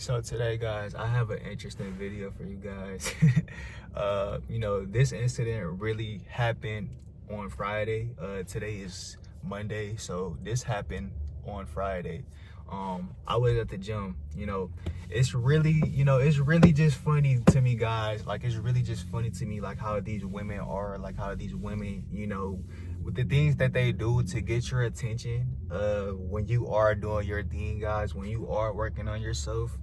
So today, guys, I have an interesting video for you guys. This incident really happened on Friday. Today is Monday, so this happened on Friday. I was at the gym. It's really just funny to me, guys. Like, it's really just funny to me, like how these women are, like how these women, with the things that they do to get your attention when you are doing your thing, guys, when you are working on yourself,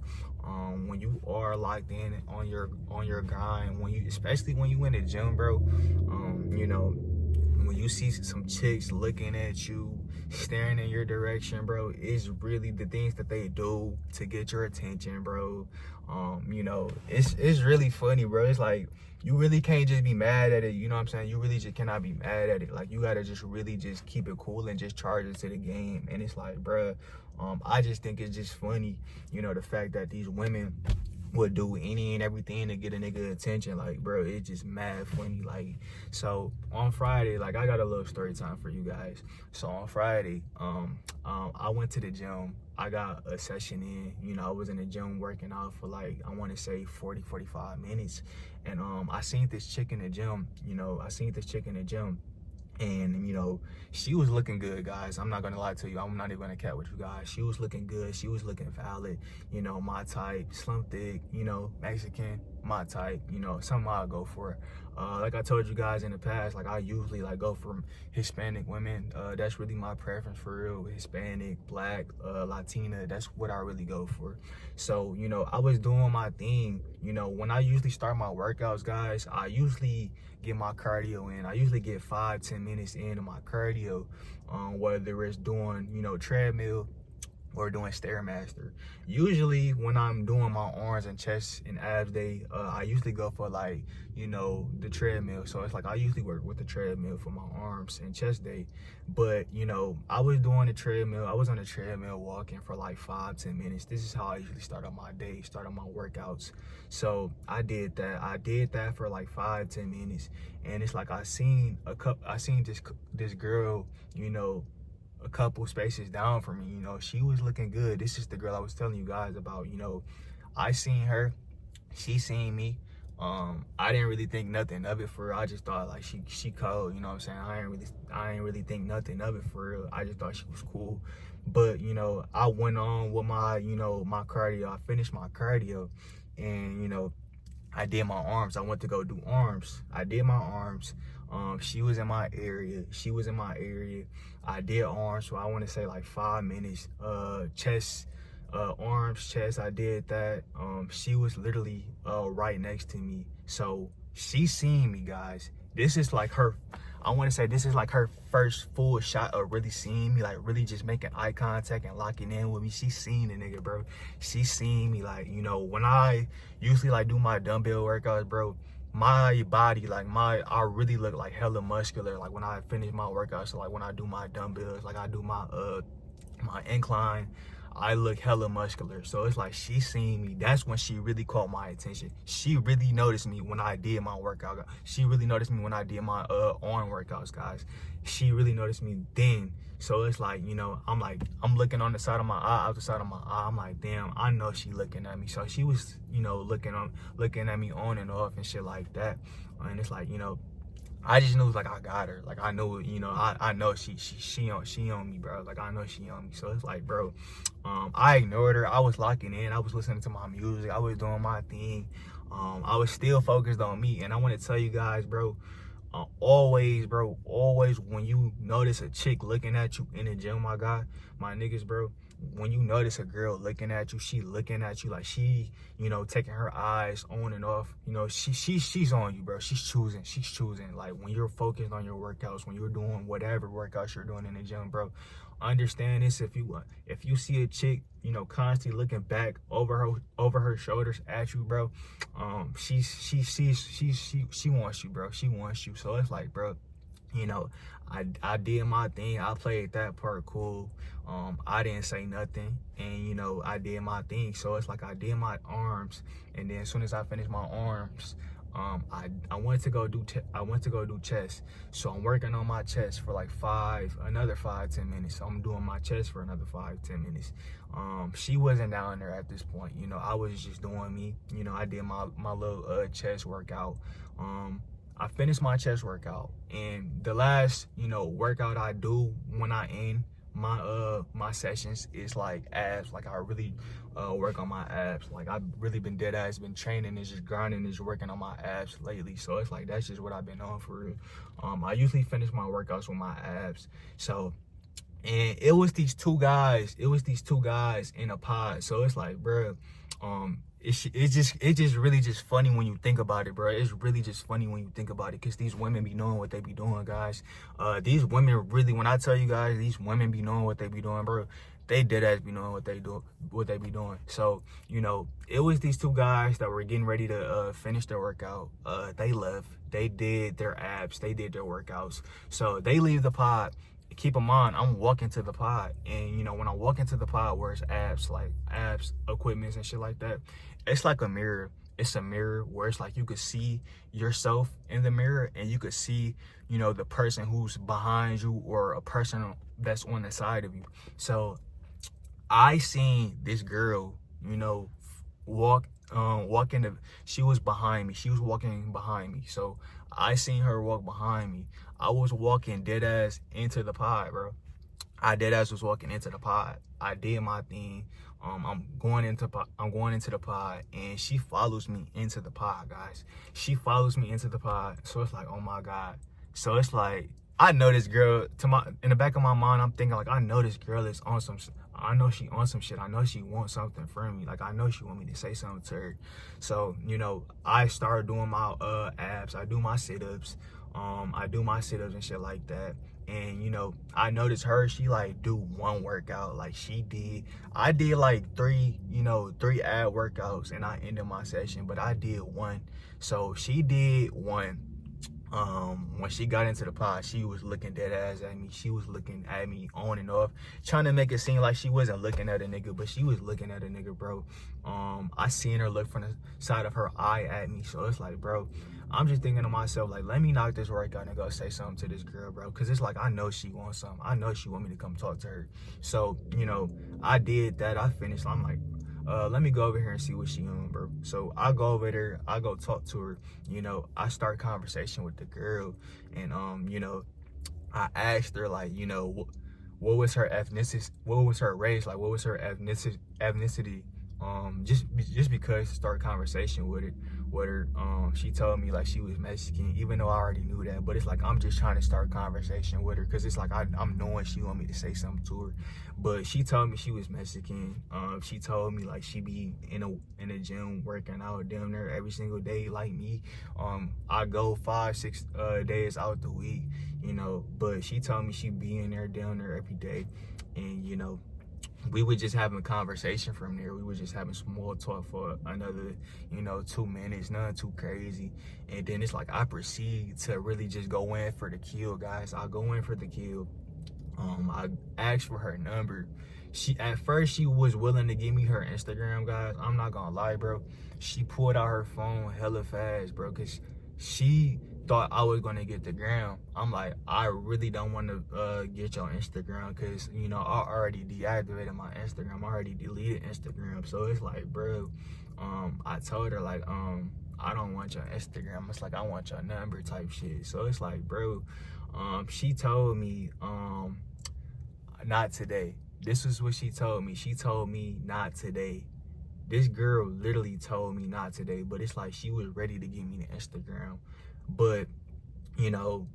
when you are locked in on your grind, especially when you in the gym, bro. When you see some chicks looking at you, staring in your direction, bro, it's really the things that they do to get your attention, bro. It's really funny, bro. It's like, you really can't just be mad at it, you know what I'm saying? You really just cannot be mad at it. Like, you gotta just really just keep it cool and just charge it to the game. And it's like, bro, I just think it's just funny, the fact that these women would do any and everything to get a nigga attention. Like, bro, it's just mad funny. Like, so on Friday, like, I got a little story time for you guys. So on Friday, I went to the gym. I got a session in. I was in the gym working out for, like, I want to say 40-45 minutes. And I seen this chick in the gym. And she was looking good, guys. I'm not gonna lie to you. I'm not even gonna cat with you guys. She was looking good. She was looking valid. My type, slim, thick, Mexican, my type, something I'll go for. Like I told you guys in the past, like, I usually like go for Hispanic women. That's really my preference, for real. Hispanic, black, Latina, that's what I really go for. So, I was doing my thing. When I usually start my workouts, guys, I usually get my cardio in. I usually get 5-10 minutes into my cardio, whether it's doing, treadmill or doing Stairmaster. Usually when I'm doing my arms and chest and abs day, I usually go for, like, the treadmill. So it's like, I usually work with the treadmill for my arms and chest day. But I was doing the treadmill. I was on the treadmill walking for like 5-10 minutes. This is how I usually start on my day, start on my workouts. So I did that for like 5-10 minutes. And it's like, I seen this girl, a couple spaces down from me. She was looking good. This is the girl I was telling you guys about. I seen her, she seen me. I didn't really think nothing of it, for real. I just thought, like, she cold, you know what I'm saying? I ain't really think nothing of it, for real. I just thought she was cool. But I went on with my my cardio. I finished my cardio, and I did my arms. I went to go do arms. I did my arms. She was in my area. I did arms, so I want to say like 5 minutes. Chest, arms, chest, I did that. She was literally right next to me. So she seen me, guys. This is like her, I want to say this is like her first full shot of really seeing me, like really just making eye contact and locking in with me. She seen the nigga, bro. She seen me, like, when I usually like do my dumbbell workouts, bro, my body, like, I really look like hella muscular, like, when I finish my workouts. So like, when I do my dumbbells, like I do my incline, I look hella muscular. So it's like, she seen me. That's when she really caught my attention. She really noticed me when I did my workout. She really noticed me when I did my arm workouts, guys. She really noticed me then. So it's like, I'm looking on the side of my eye, out the side of my eye. I'm like, damn, I know she looking at me. So she was, looking at me on and off and shit like that. And it's like, I just knew, like, I got her. Like, I know, I know she on me, bro. Like, I know she on me. So it's like, bro, I ignored her. I was locking in. I was listening to my music. I was doing my thing. I was still focused on me. And I want to tell you guys, bro, always when you notice a chick looking at you in the gym, my guy, my niggas, bro, when you notice a girl looking at you, she looking at you like she, taking her eyes on and off, she's on you, bro. She's choosing. Like, when you're focused on your workouts, when you're doing whatever workouts you're doing in the gym, bro, understand this. If you see a chick, constantly looking back over her shoulders at you, bro, she wants you, bro. She wants you. So it's like, bro, I did my thing. I played that part cool. I didn't say nothing, and I did my thing. So it's like, I did my arms, and then as soon as I finished my arms, I went to go do chest. So I'm working on my chest for like another 5-10 minutes. So I'm doing my chest for another 5-10 minutes. She wasn't down there at this point. You know, I was just doing me. You know, I did my little chest workout. I finished my chest workout, and the last, you know, workout I do when I end my sessions is like abs. Like I really work on my abs. Like I've really been been training and just grinding and just working on my abs lately. So it's like that's just what I've been on for real. I usually finish my workouts with my abs. So, and it was these two guys in a pod. So it's like, bro, it's just really just funny when you think about it, bro. It's really just funny when you think about it, because these women be knowing what they be doing, guys. These women really, when I tell you guys, these women be knowing what they be doing, bro. They dead ass be knowing what they be doing. So, you know, it was these two guys that were getting ready to finish their workout. They left. They did their abs. They did their workouts. So they leave the pod. Keep in mind, I'm walking to the pod, and you know, when I walk into the pod where it's abs equipment and shit like that, it's like a mirror. It's a mirror where it's like you could see yourself in the mirror, and you could see, you know, the person who's behind you or a person that's on the side of you. So I seen this girl, you know, she was behind me. She was walking behind me. So I seen her walk behind me. I was walking dead ass into the pod, bro. I dead ass was walking into the pod. I did my thing. I'm going into the pod, and she follows me into the pod, guys. She follows me into the pod. So it's like, oh my God. So it's like, I know this girl, in the back of my mind, I'm thinking like, I know this girl is on some, I know she on some shit. I know she wants something from me. Like, I know she want me to say something to her. So, you know, I started doing my abs. I do my sit-ups. I do my sit-ups and shit like that. And, you know, I noticed her, she like do one workout. Like I did like three ab workouts, and I ended my session, but I did one. So she did one. When she got into the pod, she was looking dead ass at me. She was looking at me on and off, trying to make it seem like she wasn't looking at a nigga, but she was looking at a nigga, bro. I seen her look from the side of her eye at me. So it's like, bro, I'm just thinking to myself, like, let me knock this workout and go say something to this girl, bro. Cause it's like, I know she wants something. I know she want me to come talk to her. So, you know, I did that. I finished. I'm like, let me go over here and see what she on, bro. So I go over there, I go talk to her, you know, I start conversation with the girl, and you know, I asked her, like, you know, what was her ethnicity, what was her race, like what was her ethnicity, just because to start conversation with her. She told me like she was Mexican, even though I already knew that, but it's like I'm just trying to start conversation with her, because it's like I'm knowing she want me to say something to her. But she told me she was Mexican. She told me like she be in a gym working out damn near every single day like me. I go 5-6 days out the week, you know, but she told me she be in there down there every day. And you know, we were just having a conversation from there. We were just having small talk for another, you know, 2 minutes, nothing too crazy. And then it's like I proceed to really just go in for the kill, guys. I go in for the kill. I asked for her number. At first she was willing to give me her Instagram, guys. I'm not gonna lie, bro. She pulled out her phone hella fast, bro, because she thought I was gonna get the gram. I'm like, I really don't want to get your Instagram, because you know I already deactivated my Instagram. I already deleted Instagram. So it's like, bro, I told her like, I don't want your Instagram. It's like, I want your number type shit. So it's like, bro, she told me, not today. This is what she told me. She told me not today. This girl literally told me not today, but it's like she was ready to give me the Instagram. But, you know,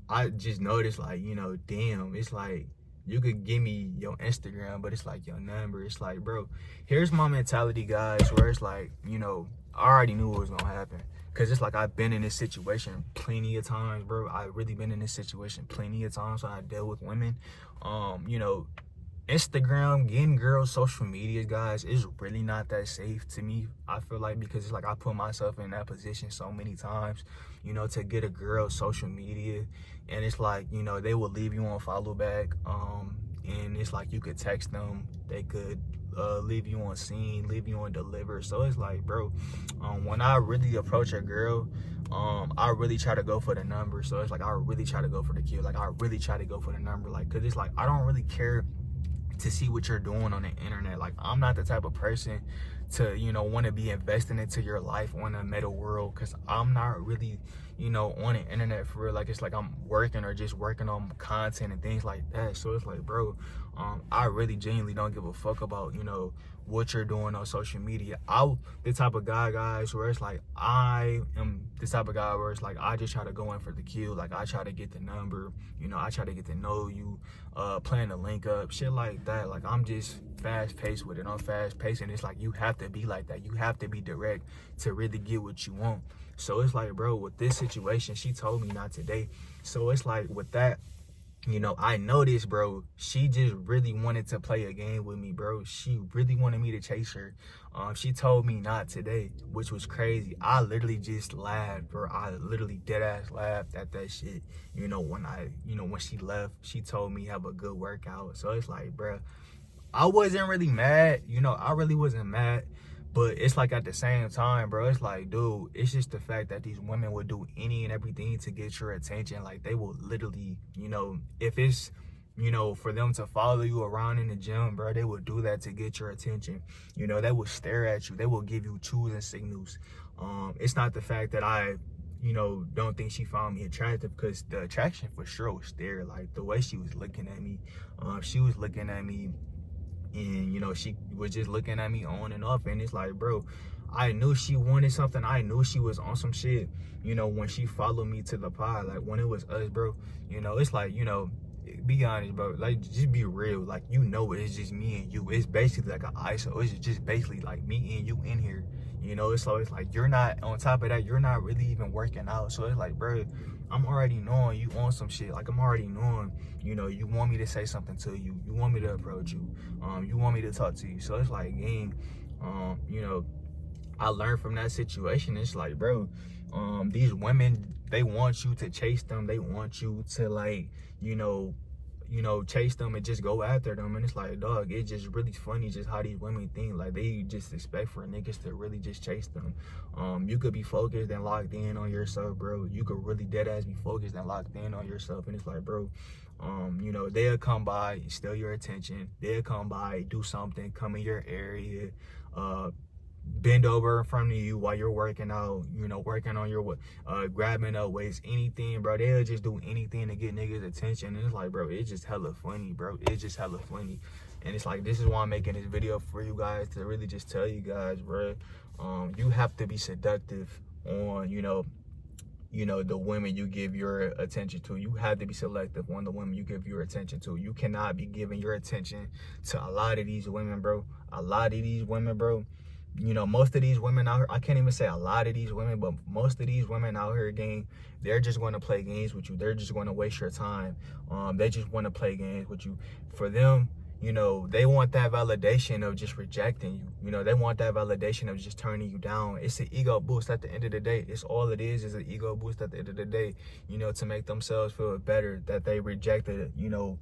I just noticed, like, you know, damn, it's like, you could give me your Instagram, but it's like your number. It's like, bro, here's my mentality, guys, where it's like, you know, I already knew what was gonna happen. Cause it's like, I've been in this situation plenty of times, bro. I've really been in this situation plenty of times when I deal with women. You know, Instagram, getting girls, social media, guys, is really not that safe to me. I feel like, because it's like I put myself in that position so many times, you know, to get a girl social media, and it's like, you know, they will leave you on follow back, and it's like you could text them, they could leave you on scene, leave you on deliver. So it's like, bro, when I really approach a girl, I really try to go for the number. So it's like, I really try to go for the kill. Like, I really try to go for the number. Like, cause it's like, I don't really care to see what you're doing on the internet. Like, I'm not the type of person to, you know, want to be investing into your life on a meta world, because I'm not really, you know, on the internet for real. Like, it's like I'm working or just working on content and things like that. So it's like, bro, I really genuinely don't give a fuck about, you know, what you're doing on social media. The type of guy, guys, where it's like, I am the type of guy where it's like, I just try to go in for the kill. Like, I try to get the number, you know, I try to get to know you, plan to link up, shit like that. Like, I'm just fast paced with it. I'm fast paced, and it's like, you have to be like that. You have to be direct to really get what you want. So it's like, bro, with this situation, she told me not today. So it's like, with that, you know, I noticed, bro, she just really wanted to play a game with me, bro. She really wanted me to chase her. She told me not today, which was crazy. I literally just laughed, bro. I literally dead ass laughed at that shit. You know, when she left, she told me have a good workout. So it's like, bro, I wasn't really mad. You know, I really wasn't mad. But it's like, at the same time, bro, it's like, dude, it's just the fact that these women would do any and everything to get your attention. Like, they will literally, you know, if it's, you know, for them to follow you around in the gym, bro, they will do that to get your attention. You know, they will stare at you. They will give you choosing signals. It's not the fact that I, you know, don't think she found me attractive, because the attraction for sure was there. Like, the way she was looking at me, she was looking at me, and, you know, she was just looking at me on and off. And it's like, bro, I knew she wanted something. I knew she was on some shit, you know, when she followed me to the pod. Like, when it was us, bro, you know, it's like, you know, be honest, bro. Like, just be real. Like, you know, it's just me and you. It's basically like an ISO. It's just basically like me and you in here. You know, so it's like, you're not, on top of that, you're not really even working out. So it's like, bro, I'm already knowing you on some shit. Like, I'm already knowing, you know, you want me to say something to you. You want me to approach you. You want me to talk to you. So it's like, gang, you know, I learned from that situation. It's like, bro, these women, they want you to chase them. They want you to, like, you know, chase them and just go after them. And it's like, dog, it's just really funny just how these women think. Like, they just expect for niggas to really just chase them. You could be focused and locked in on yourself, bro. You could really dead ass be focused and locked in on yourself. And it's like, bro, you know, they'll come by, steal your attention. They'll come by, do something, come in your area, bend over in front of you while you're working out, you know, working on your grabbing up weights, anything, bro. They'll just do anything to get niggas' attention. And it's like, bro, it's just hella funny, bro. It's just hella funny. And it's like, this is why I'm making this video for you guys, to really just tell you guys, bro, you have to be seductive on, you know, the women you give your attention to. You have to be selective on the women you give your attention to. You cannot be giving your attention to a lot of these women, bro. A lot of these women, bro. You know, most of these women out here, I can't even say a lot of these women, but most of these women out here, gang, they're just going to play games with you. They're just going to waste your time. They just want to play games with you. For them, you know, they want that validation of just rejecting you. You know, they want that validation of just turning you down. It's an ego boost at the end of the day. It's all it is an ego boost at the end of the day, you know, to make themselves feel better that they rejected, you know,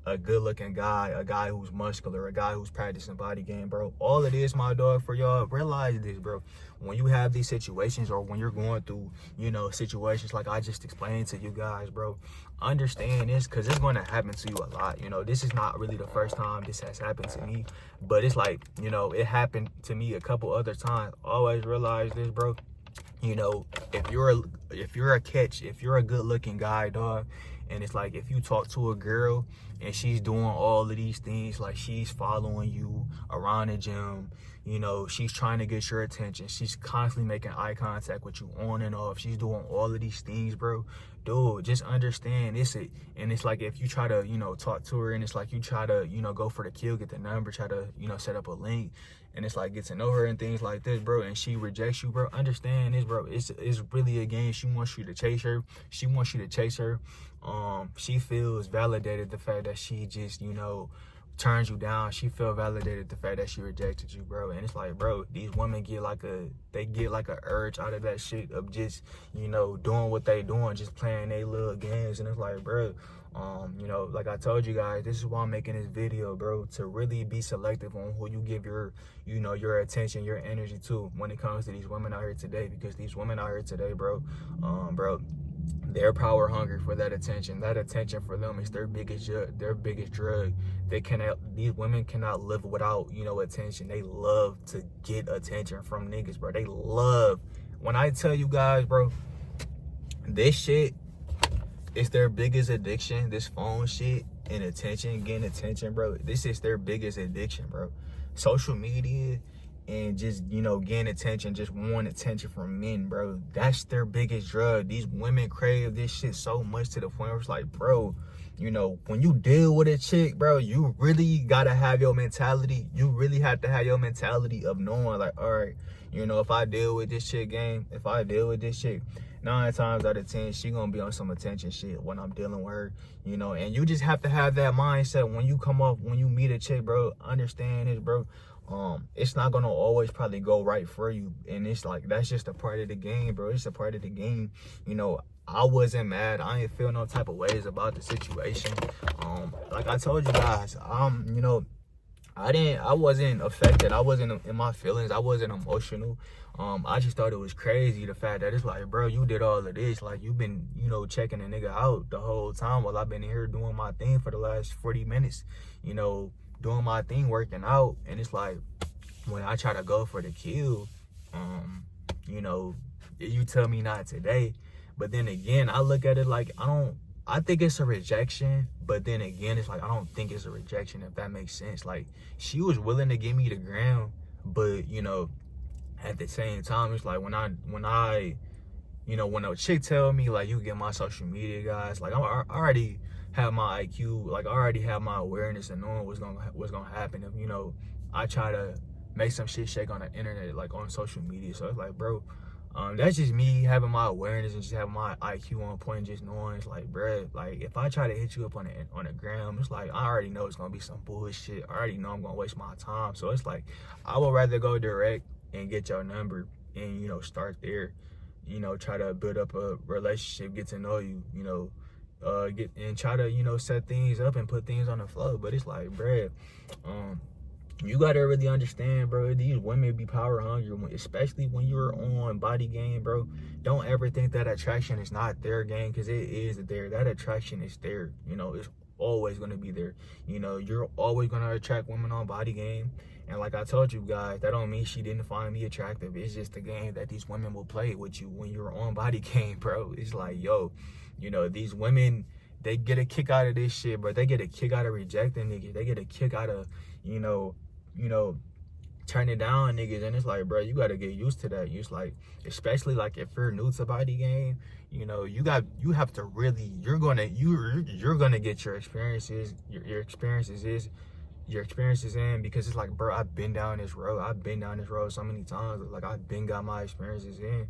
a good-looking guy, a guy who's muscular, a guy who's practicing body game, bro. All it is, my dog, for y'all, realize this, bro. When you have these situations, or when you're going through, you know, situations like I just explained to you guys, bro, understand this, because it's going to happen to you a lot. You know, this is not really the first time this has happened to me, but it's like, you know, it happened to me a couple other times. Always realize this, bro. You know, if you're a catch, if you're a good-looking guy, dog, and it's like, if you talk to a girl and she's doing all of these things, like she's following you around the gym, you know, she's trying to get your attention, she's constantly making eye contact with you on and off, she's doing all of these things, bro, dude, just understand it's it. And it's like, if you try to, you know, talk to her, and it's like, you try to, you know, go for the kill, get the number, try to, you know, set up a link, and it's like, get to know her and things like this, bro, and she rejects you, bro, understand this, bro. It's really a game. She wants you to chase her. She wants you to chase her. She feels validated the fact that she just, you know, turns you down. She feel validated the fact that she rejected you, bro. And it's like, bro, these women get like a urge out of that shit of just, you know, doing what they doing, just playing their little games. And it's like, bro, You know, like I told you guys, this is why I'm making this video, bro, to really be selective on who you give your, you know, your attention, your energy to when it comes to these women out here today. Because these women out here today, bro, they're power hungry for that attention. That attention for them is their biggest drug. These women cannot live without, you know, attention. They love to get attention from niggas, bro. They love, when I tell you guys, bro, this shit is their biggest addiction. This phone shit and attention, getting attention, bro. This is their biggest addiction, bro. Social media and just, you know, getting attention, just wanting attention from men, bro. That's their biggest drug. These women crave this shit so much to the point where it's like, bro, you know, when you deal with a chick, bro, you really gotta have your mentality. You really have to have your mentality of knowing, like, all right, you know, if I deal with this chick, 9 times out of 10, she gonna be on some attention shit when I'm dealing with her, you know. And you just have to have that mindset when you meet a chick, bro. Understand this, bro. It's not gonna always probably go right for you, and it's like, that's just a part of the game, bro. It's a part of the game. You know, I wasn't mad. I ain't feel no type of ways about the situation. Like I told you guys, you know, I wasn't affected. I wasn't in my feelings. I wasn't emotional. I just thought it was crazy, the fact that it's like, bro, you did all of this. Like, you've been, you know, checking a nigga out the whole time while I've been here doing my thing for the last 40 minutes, you know, doing my thing, working out. And it's like, when I try to go for the kill, you know, you tell me not today. But then again, I look at it like, I think it's a rejection, but then again, it's like, I don't think it's a rejection, if that makes sense. Like, she was willing to give me the ground, but, you know, at the same time, it's like, when a chick tell me, like, you get my social media, guys, like, I already have my IQ, like, I already have my awareness and knowing what's gonna happen if, you know, I try to make some shit shake on the internet, like, on social media. So it's like, bro, that's just me having my awareness and just having my IQ on point, just knowing it's like, bruh, like, if I try to hit you up on the gram, it's like, I already know it's gonna be some bullshit. I already know I'm gonna waste my time. So it's like, I would rather go direct and get your number and, you know, start there, you know, try to build up a relationship, get to know you, you know, try to, you know, set things up and put things on the flow. But it's like, bruh, you gotta really understand, bro, these women be power hungry, especially when you're on body game, bro. Don't ever think that attraction is not their game, because it is there. That attraction is there, you know. It's always gonna be there. You know, you're always gonna attract women on body game. And like I told you guys, that don't mean she didn't find me attractive. It's just the game that these women will play with you when you're on body game, bro. It's like, yo, you know, these women, they get a kick out of this shit, bro. They get a kick out of rejecting niggas. They get a kick out of, you know, turning down niggas. And it's like, bro, you gotta get used to that. It's like, especially like if you're new to body game, you know, you have to really, you're gonna get your experiences in, because it's like, bro, I've been down this road so many times. Like, I've been got my experiences in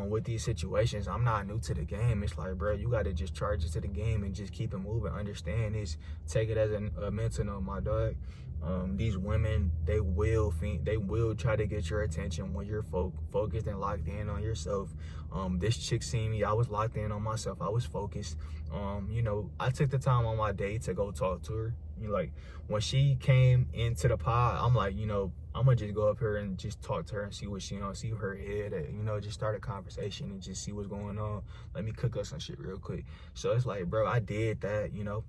with these situations. I'm not new to the game. It's like, bro, you gotta just charge it to the game and just keep it moving. Understand this, take it as a mental note, my dog. These women, they will try to get your attention when you're focused and locked in on yourself. This chick seen me, I was locked in on myself, I was focused. You know, I took the time on my day to go talk to her. You know, like, when she came into the pod, I'm like, you know, I'm gonna just go up here and just talk to her and see what she, you know, see her head at, you know, just start a conversation and just see what's going on. Let me cook up some shit real quick. So it's like, bro, I did that, you know.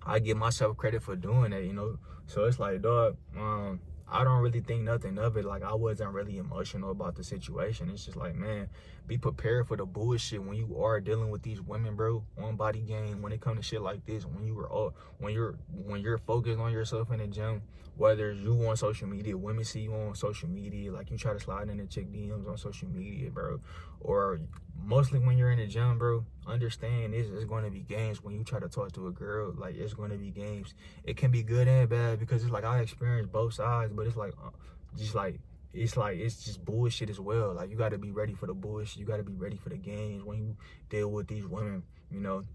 I give myself credit for doing that, you know. So it's like, dog, I don't really think nothing of it. Like, I wasn't really emotional about the situation. It's just like, man, be prepared for the bullshit when you are dealing with these women, bro, on body game. When it comes to shit like this, when you're focused on yourself in the gym, whether you on social media, women see you on social media, like you try to slide in the chick DMs on social media, bro, or mostly when you're in the gym, bro, understand this is going to be games. When you try to talk to a girl, like, it's going to be games. It can be good and bad, because it's like, I experienced both sides, but it's like, it's just bullshit as well. Like, you got to be ready for the bullshit. You got to be ready for the games when you deal with these women, you know.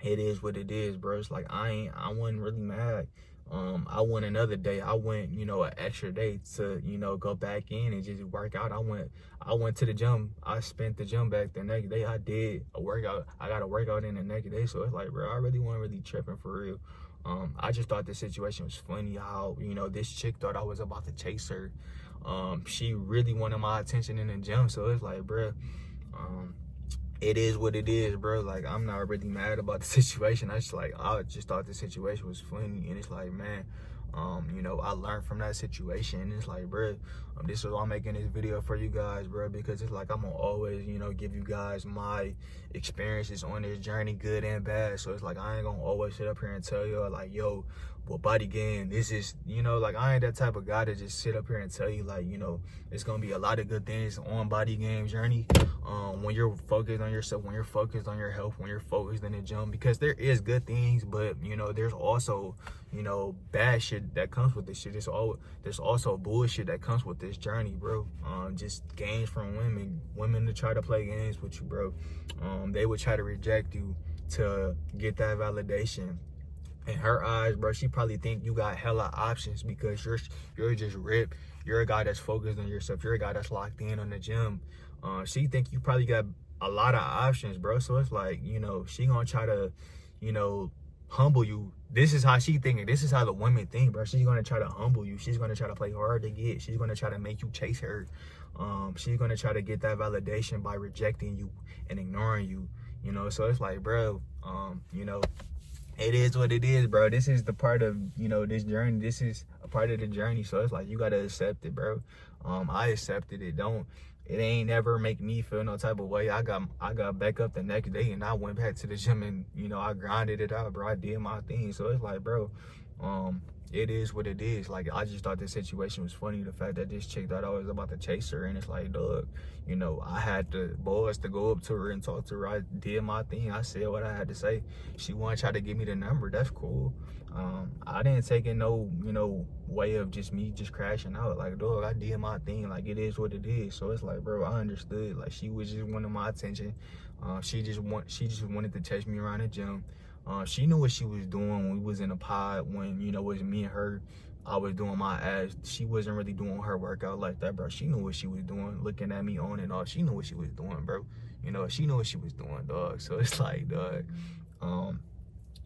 It is what it is, bro. It's like, I wasn't really mad. I went another day. I went, you know, an extra day to, you know, go back in and just work out. I went to the gym. I spent the gym back the next day. I did a workout. I got a workout in the next day. So it's like, bro, I really wasn't really tripping for real. I just thought the situation was funny how, you know, this chick thought I was about to chase her. She really wanted my attention in the gym. So it's like, bro, it is what it is, bro. Like, I'm not really mad about the situation. I just thought the situation was funny. And it's like, man, you know, I learned from that situation. And it's like, bro, this is why I'm making this video for you guys, bro, because it's like I'm gonna always, you know, give you guys my experiences on this journey, good and bad. So it's like I ain't gonna always sit up here and tell y'all like, yo, well, body game, this is, you know, like I ain't that type of guy to just sit up here and tell you like, you know, it's gonna be a lot of good things on body game journey. When you're focused on yourself, when you're focused on your health, when you're focused in the gym, because there is good things, but you know, there's also, you know, bad shit that comes with this shit. There's also bullshit that comes with this journey, bro. Just games from women to try to play games with you, bro. They would try to reject you to get that validation. In her eyes, bro, she probably think you got hella options because you're just ripped. You're a guy that's focused on yourself. You're a guy that's locked in on the gym. She think you probably got a lot of options, bro. So it's like, you know, she gonna try to, you know, humble you. This is how she thinking. This is how the women think, bro. She's gonna try to humble you. She's gonna try to play hard to get. She's gonna try to make you chase her. She's gonna try to get that validation by rejecting you and ignoring you. You know, so it's like, bro, you know, it is what it is, bro. This is the part of, you know, this journey. This is a part of the journey. So it's like you gotta accept it, bro. I accepted it. It ain't never make me feel no type of way. I got back up the next day and I went back to the gym and, you know, I grinded it out, bro. I did my thing. So it's like, bro, it is what it is. Like, I just thought this situation was funny. The fact that this chick thought I was about to chase her, and it's like, dog, you know, I had the balls to go up to her and talk to her. I did my thing. I said what I had to say. She wanted to try to give me the number. That's cool. I didn't take it no, you know, way of just me just crashing out. Like, dog, I did my thing. Like, it is what it is. So it's like, bro, I understood. Like, she was just wanting my attention. She just wanted to chase me around the gym. She knew what she was doing when we was in a pod, when, you know, it was me and her. I was doing my ass. She wasn't really doing her workout like that, bro. She knew what she was doing, looking at me on and off. She knew what she was doing, bro. You know, she knew what she was doing, dog. So it's like, dog,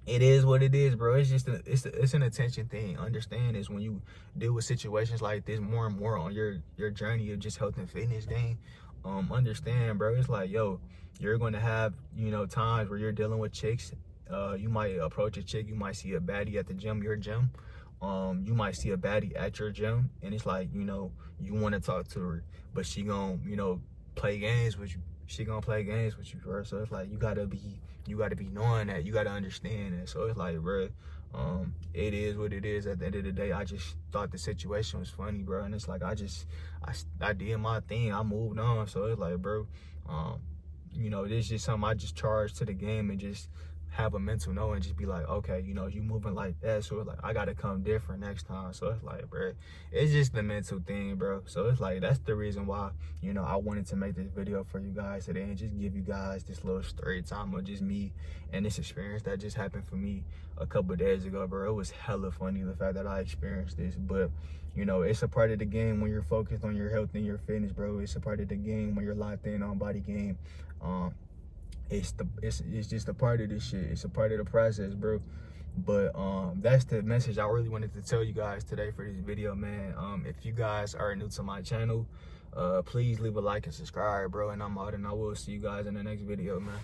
it is what it is, bro. It's just it's an attention thing. Understand is when you deal with situations like this more and more on your journey of just health and fitness game. Understand, bro. It's like, yo, you're gonna have, you know, times where you're dealing with chicks. You might approach a chick, you might see a baddie at the gym, your gym. You might see a baddie at your gym, and it's like, you know, you want to talk to her, but she gonna, you know, play games with you. She gonna play games with you, bro. So it's like you gotta be knowing that. You gotta understand that. So it's like, bro, it is what it is. At the end of the day, I just thought the situation was funny, bro. And it's like I did my thing. I moved on. So it's like, bro, you know, this is just something I just charged to the game and just have a mental note and just be like, okay, you know, you moving like that, so it's like I gotta come different next time. So it's like, bro, it's just the mental thing, bro. So it's like that's the reason why, you know, I wanted to make this video for you guys today and just give you guys this little story time of just me and this experience that just happened for me a couple of days ago, bro. It was hella funny, the fact that I experienced this, but you know, it's a part of the game when you're focused on your health and your fitness, bro. It's a part of the game when you're locked in on body game. It's just a part of this shit. It's a part of the process, bro. But that's the message I really wanted to tell you guys today for this video, man. If you guys are new to my channel, please leave a like and subscribe, bro. And I'm out, and I will see you guys in the next video, man.